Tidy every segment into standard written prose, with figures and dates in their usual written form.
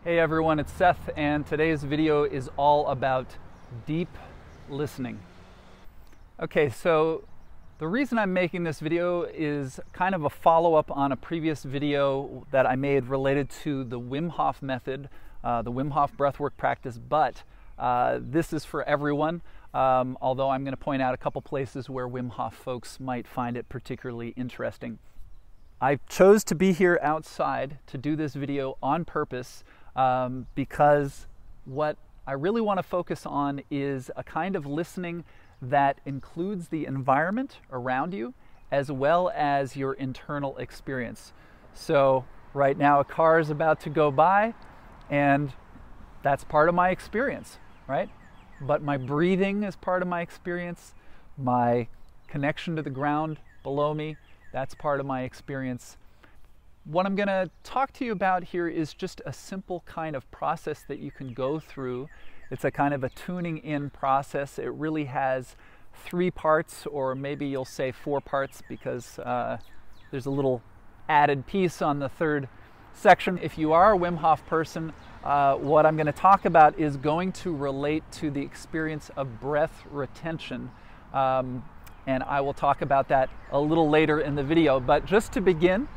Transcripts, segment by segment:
Hey everyone, it's Seth, and today's video is all about deep listening. Okay, so the reason I'm making this video is kind of a follow-up on a previous video that I made related to the Wim Hof method, the Wim Hof breathwork practice, but this is for everyone, although I'm going to point out a couple places where Wim Hof folks might find it particularly interesting. I chose to be here outside to do this video on purpose because what I really want to focus on is a kind of listening that includes the environment around you as well as your internal experience. So right now a car is about to go by and that's part of my experience, right? But my breathing is part of my experience. My connection to the ground below me, that's part of my experience. What I'm going to talk to you about here is just a simple kind of process that you can go through. It's a kind of a tuning in process. It really has 3 parts, or maybe you'll say 4 parts because there's a little added piece on the 3rd section. If you are a Wim Hof person, what I'm going to talk about is going to relate to the experience of breath retention. And I will talk about that a little later in the video. But just to begin,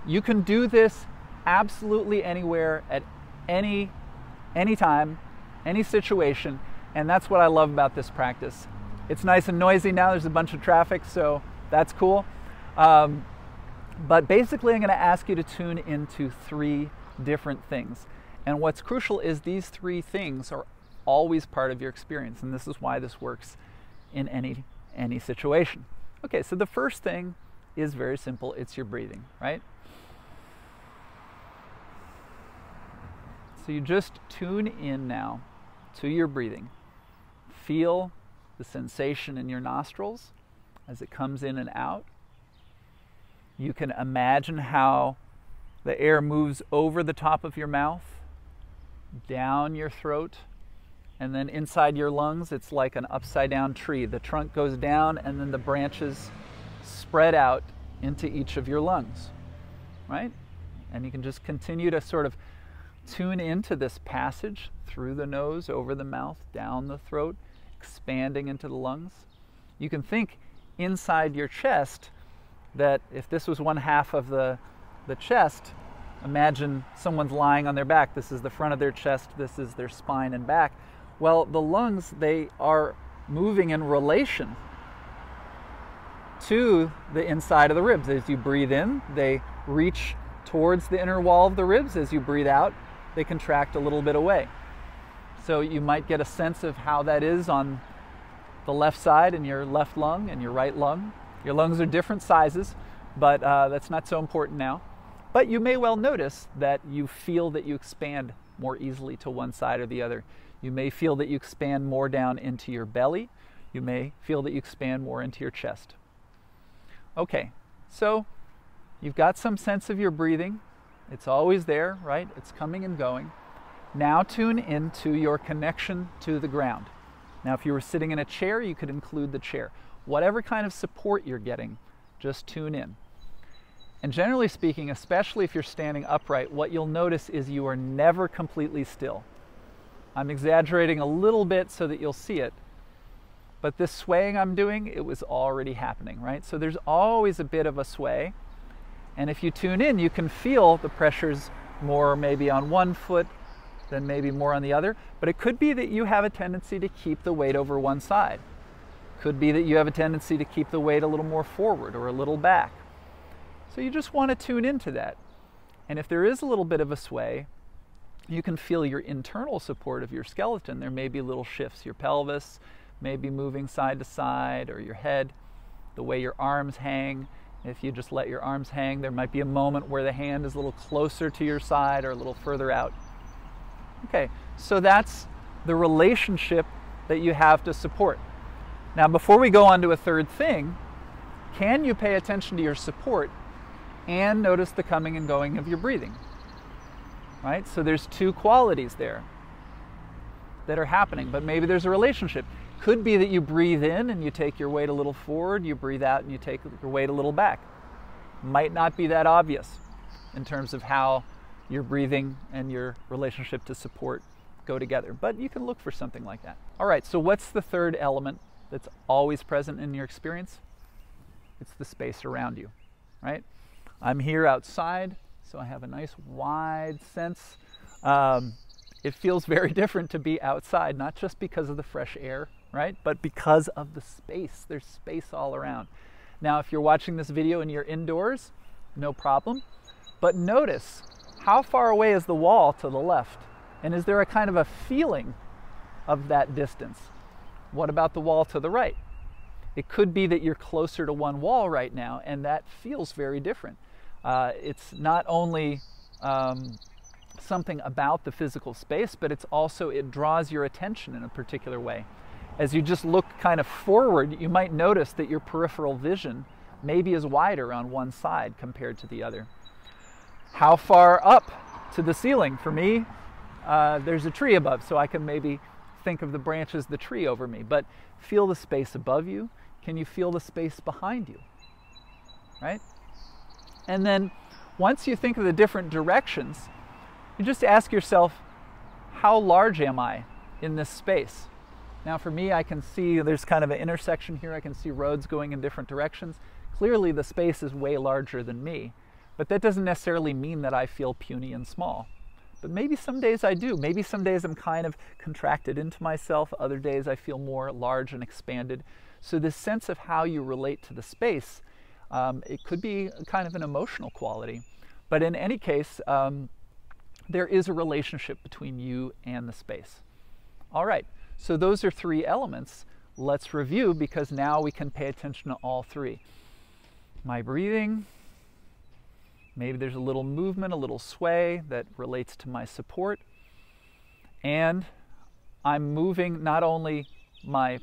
you can do this absolutely anywhere, at any time, any situation, and that's what I love about this practice. It's nice and noisy now, there's a bunch of traffic, so that's cool. But basically I'm going to ask you to tune into 3 different things. And what's crucial is these 3 things are always part of your experience, and this is why this works in any situation. Okay, so the first thing is very simple, it's your breathing, right? So you just tune in now to your breathing. Feel the sensation in your nostrils as it comes in and out. You can imagine how the air moves over the top of your mouth, down your throat, and then inside your lungs. It's like an upside down tree. The trunk goes down and then the branches spread out into each of your lungs, right? And you can just continue to sort of tune into this passage through the nose, over the mouth, down the throat, expanding into the lungs. You can think inside your chest that if this was one half of the chest, imagine someone's lying on their back. This is the front of their chest, this is their spine and back. Well, the lungs, they are moving in relation to the inside of the ribs. As you breathe in, they reach towards the inner wall of the ribs. As you breathe out, they contract a little bit away. So you might get a sense of how that is on the left side in your left lung and your right lung. Your lungs are different sizes, but that's not so important now. But you may well notice that you feel that you expand more easily to one side or the other. You may feel that you expand more down into your belly. You may feel that you expand more into your chest. Okay, so you've got some sense of your breathing. It's always there, right? It's coming and going. Now tune into your connection to the ground. Now, if you were sitting in a chair, you could include the chair. Whatever kind of support you're getting, just tune in. And generally speaking, especially if you're standing upright, what you'll notice is you are never completely still. I'm exaggerating a little bit so that you'll see it, but this swaying I'm doing, it was already happening, right? So there's always a bit of a sway. And if you tune in, you can feel the pressures more maybe on one foot than maybe more on the other. But it could be that you have a tendency to keep the weight over one side. Could be that you have a tendency to keep the weight a little more forward or a little back. So you just want to tune into that. And if there is a little bit of a sway, you can feel your internal support of your skeleton. There may be little shifts. Your pelvis may be moving side to side, or your head, the way your arms hang. If you just let your arms hang, there might be a moment where the hand is a little closer to your side or a little further out. Okay, so that's the relationship that you have to support. Now, before we go on to a 3rd thing, can you pay attention to your support and notice the coming and going of your breathing? Right? So there's 2 qualities there that are happening, but maybe there's a relationship. Could be that you breathe in and you take your weight a little forward, you breathe out and you take your weight a little back. Might not be that obvious in terms of how your breathing and your relationship to support go together. But you can look for something like that. All right, so what's the third element that's always present in your experience? It's the space around you, right? I'm here outside, so I have a nice wide sense. It feels very different to be outside, not just because of the fresh air, right? But because of the space. There's space all around. Now, if you're watching this video and you're indoors, no problem. But notice, how far away is the wall to the left? And is there a kind of a feeling of that distance? What about the wall to the right? It could be that you're closer to one wall right now, and that feels very different. It's not only something about the physical space, but it's also, it draws your attention in a particular way. As you just look kind of forward, you might notice that your peripheral vision maybe is wider on one side compared to the other. How far up to the ceiling? For me, there's a tree above, so I can maybe think of the branches of the tree over me, but feel the space above you. Can you feel the space behind you? Right? And then once you think of the different directions, you just ask yourself, how large am I in this space? Now for me, I can see there's kind of an intersection here. I can see roads going in different directions. Clearly the space is way larger than me, but that doesn't necessarily mean that I feel puny and small. But maybe some days I do. Maybe some days I'm kind of contracted into myself. Other days I feel more large and expanded. So this sense of how you relate to the space, it could be kind of an emotional quality. But in any case, there is a relationship between you and the space. All right, so those are three elements. Let's review, because now we can pay attention to all three. My breathing, maybe there's a little movement, a little sway that relates to my support. And I'm moving not only my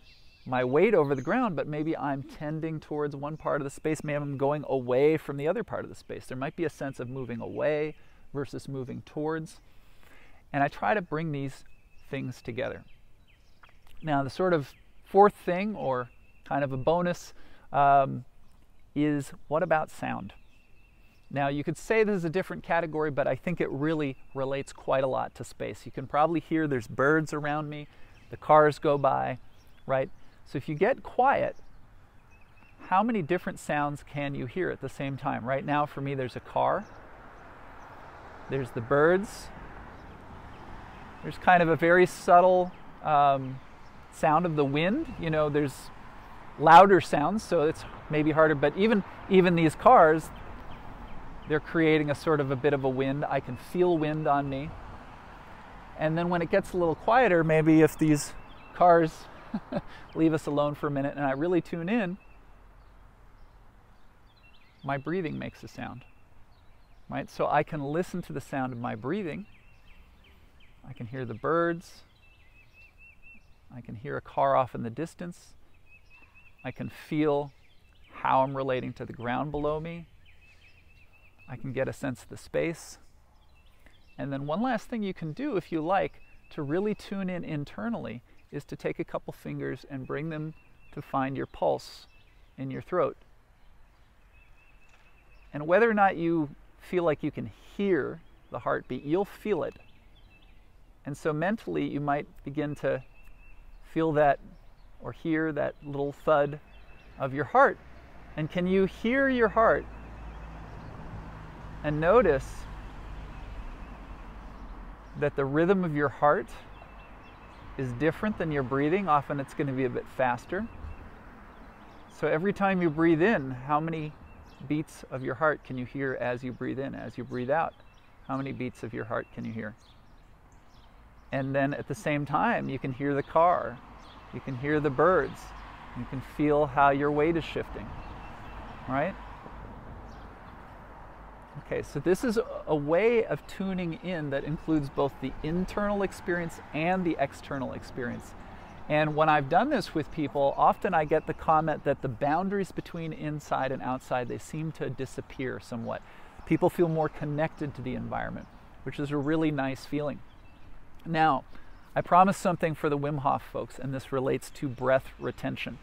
weight over the ground, but maybe I'm tending towards one part of the space. Maybe I'm going away from the other part of the space. There might be a sense of moving away versus moving towards. And I try to bring these things together. Now, the sort of fourth thing, or kind of a bonus, is what about sound? Now, you could say this is a different category, but I think it really relates quite a lot to space. You can probably hear there's birds around me, the cars go by, right? So if you get quiet, how many different sounds can you hear at the same time? Right now, for me, there's a car, there's the birds, there's kind of a very subtle sound of the wind. You know, there's louder sounds, so it's maybe harder, but even these cars, they're creating a sort of a bit of a wind. I can feel wind on me. And then when it gets a little quieter, maybe if these cars leave us alone for a minute and I really tune in, my breathing makes a sound, right? So I can listen to the sound of my breathing. I can hear the birds. I can hear a car off in the distance. I can feel how I'm relating to the ground below me. I can get a sense of the space. And then one last thing you can do, if you like, to really tune in internally, is to take a couple fingers and bring them to find your pulse in your throat. And whether or not you feel like you can hear the heartbeat, you'll feel it. And so mentally, you might begin to feel that or hear that little thud of your heart. And can you hear your heart? And notice that the rhythm of your heart is different than your breathing. Often it's going to be a bit faster. So every time you breathe in, how many beats of your heart can you hear as you breathe in? As you breathe out, how many beats of your heart can you hear? And then at the same time, you can hear the car, you can hear the birds, you can feel how your weight is shifting, right? Okay, so this is a way of tuning in that includes both the internal experience and the external experience. And when I've done this with people, often I get the comment that the boundaries between inside and outside, they seem to disappear somewhat. People feel more connected to the environment, which is a really nice feeling. Now, I promised something for the Wim Hof folks, and this relates to breath retention.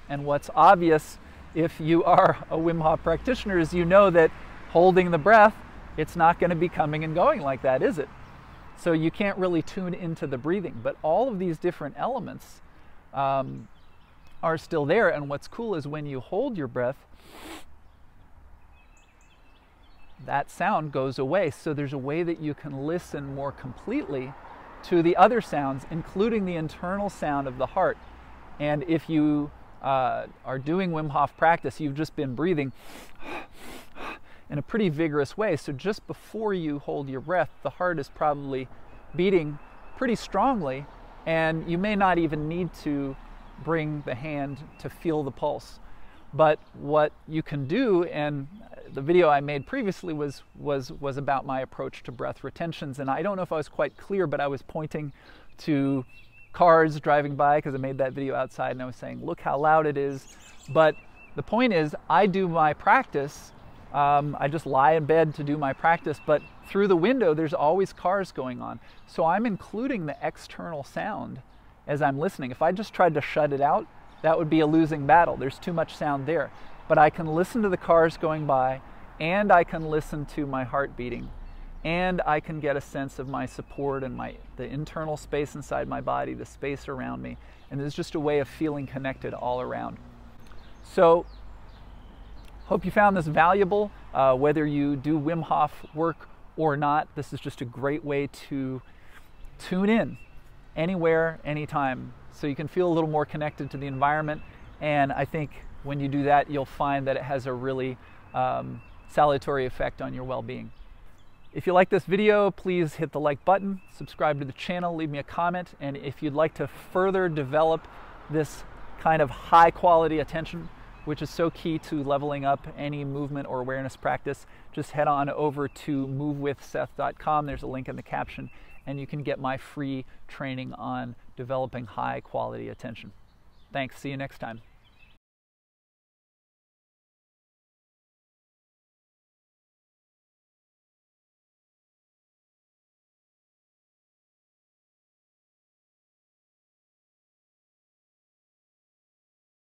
And what's obvious if you are a Wim Hof practitioner is you know that holding the breath it's not going to be coming and going like that, is it? So you can't really tune into the breathing. But all of these different elements are still there. And what's cool is when you hold your breath, that sound goes away. So there's a way that you can listen more completely to the other sounds, including the internal sound of the heart. And if you are doing Wim Hof practice, you've just been breathing in a pretty vigorous way. So just before you hold your breath, the heart is probably beating pretty strongly, and you may not even need to bring the hand to feel the pulse. But what you can do, and the video I made previously was about my approach to breath retentions, and I don't know if I was quite clear, but I was pointing to cars driving by because I made that video outside, and I was saying, look how loud it is. But the point is, I do my practice, I just lie in bed to do my practice, but through the window there's always cars going on. So I'm including the external sound as I'm listening. If I just tried to shut it out, that would be a losing battle. There's too much sound there. But I can listen to the cars going by, and I can listen to my heart beating, and I can get a sense of my support and the internal space inside my body, the space around me. And there's just a way of feeling connected all around. So hope you found this valuable. Whether you do Wim Hof work or not, this is just a great way to tune in anywhere, anytime, so you can feel a little more connected to the environment. And I think when you do that, you'll find that it has a really salutary effect on your well-being. If you like this video, please hit the like button, subscribe to the channel, leave me a comment, and if you'd like to further develop this kind of high quality attention, which is so key to leveling up any movement or awareness practice, just head on over to movewithseth.com. There's a link in the caption, and you can get my free training on developing high quality attention. Thanks, see you next time.